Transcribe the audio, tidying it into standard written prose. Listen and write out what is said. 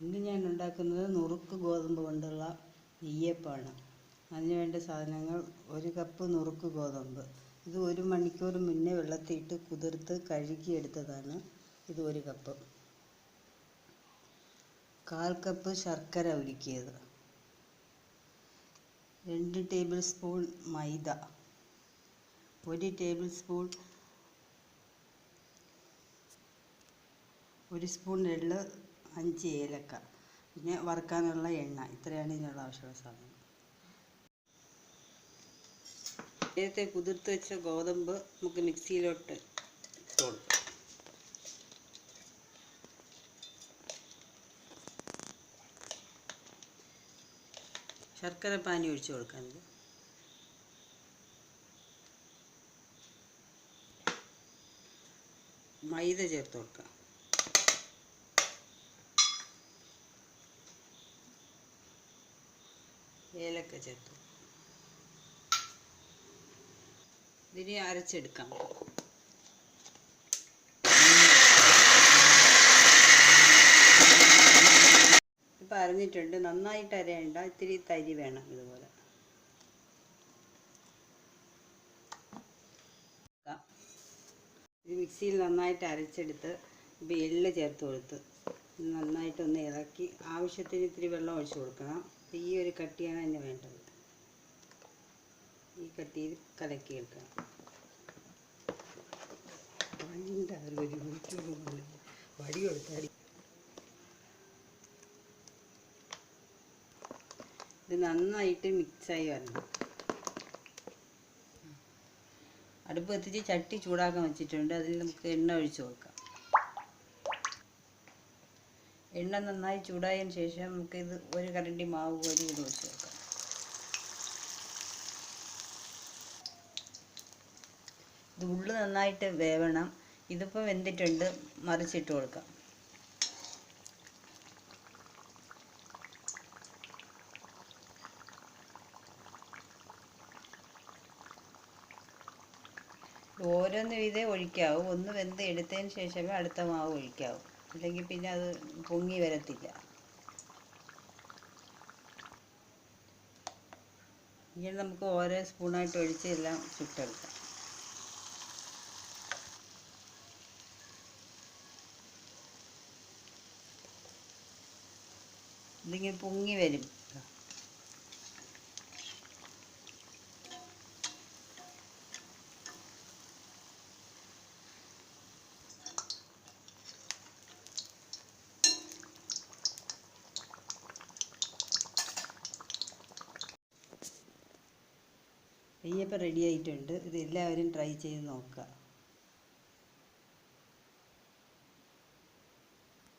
ഇന്ന് ഞാൻ ഉണ്ടാക്കുന്നത് നുറുക്ക് ഗോതമ്പ് കൊണ്ടുള്ള നെയ്യപ്പമാണ്. അതിനുവേണ്ട സാധനങ്ങൾ: 1 കപ്പ് നുറുക്ക് ഗോതമ്പ്. ഇത് 1 മണിക്കൂർ മുന്നേ വെള്ളത്തിലിട്ട് കുതിർത്ത് കഴുകിയെടുത്തതാണ്. ഇത് 1 കപ്പ്. 1/4 കപ്പ് ശർക്കര ഉരുക്കിയത്. 2 ടേബിൾ സ്പൂൺ മൈദ. 1 ടേബിൾ സ്പൂൺ 1 സ്പൂൺ എള്ള്, 5 ഏലക്ക, പിന്നെ വറുക്കാനുള്ള എണ്ണ. ഇത്രയാണ് ഇതിനുള്ള ആവശ്യമുള്ള സാധനം. നേരത്തെ കുതിർത്ത് വെച്ച ഗോതമ്പ് നമുക്ക് മിക്സിയിലോട്ട് ഇട്ട് കൊടുക്കാം. ശർക്കര പാനി ഒഴിച്ച് കൊടുക്കാൻ. മൈദ ചേർത്ത് കൊടുക്കാം. ഏലക്ക ചേർത്ത് ഇതിനെ അരച്ചെടുക്കാം. ഇപ്പം അരഞ്ഞിട്ടുണ്ട്. നന്നായിട്ട് അരയണ്ട, ഇത്തിരി തരി വേണം. ഇതുപോലെ ഇത് മിക്സിയിൽ നന്നായിട്ട് അരച്ചെടുത്ത് ഇപ്പം എള്ള് ചേർത്ത് കൊടുത്ത് നന്നായിട്ടൊന്ന് ഇളക്കി ആവശ്യത്തിന് ഇത്തിരി വെള്ളം ഒഴിച്ച് കൊടുക്കണം. ഈ ഒരു കട്ടിയാണ് അതിന് വേണ്ടത്. ഈ കട്ടിയിൽ കലക്കി എടുക്കണം. വടി കൊടുത്താടി. ഇത് നന്നായിട്ട് മിക്സായി വരണം. അടുപ്പ് കത്തിച്ച് ചട്ടി ചൂടാക്കാൻ വെച്ചിട്ടുണ്ട്. അതിൽ നമുക്ക് എണ്ണ ഒഴിച്ച് കൊടുക്കാം. എണ്ണ നന്നായി ചൂടായതിന് ശേഷം നമുക്കിത് 1 കരണ്ടി മാവ് കോരി ഇത് ഒഴിച്ച് കൊടുക്കാം. ഇത് ഉള്ളു നന്നായിട്ട് വേവണം. ഇതിപ്പോൾ വെന്തിട്ടുണ്ട്. മറിച്ചിട്ട് കൊടുക്കാം. ഓരോന്ന് വീതേ ഒഴിക്കാവൂ. ഒന്ന് വെന്ത് എടുത്തതിന് ശേഷമേ അടുത്ത മാവ് ഒഴിക്കാവൂ. അല്ലെങ്കിൽ പിന്നെ അത് പൊങ്ങി വരത്തില്ല. ഇങ്ങനെ നമുക്ക് ഓരോ സ്പൂണായിട്ട് ഒഴിച്ച് എല്ലാം ചുട്ടെടുക്കാം. ഇതിങ്ങനെ പൊങ്ങി വരും. നെയ്യപ്പം റെഡി ആയിട്ടുണ്ട്. ഇത് എല്ലാവരും ട്രൈ ചെയ്ത് നോക്കുക.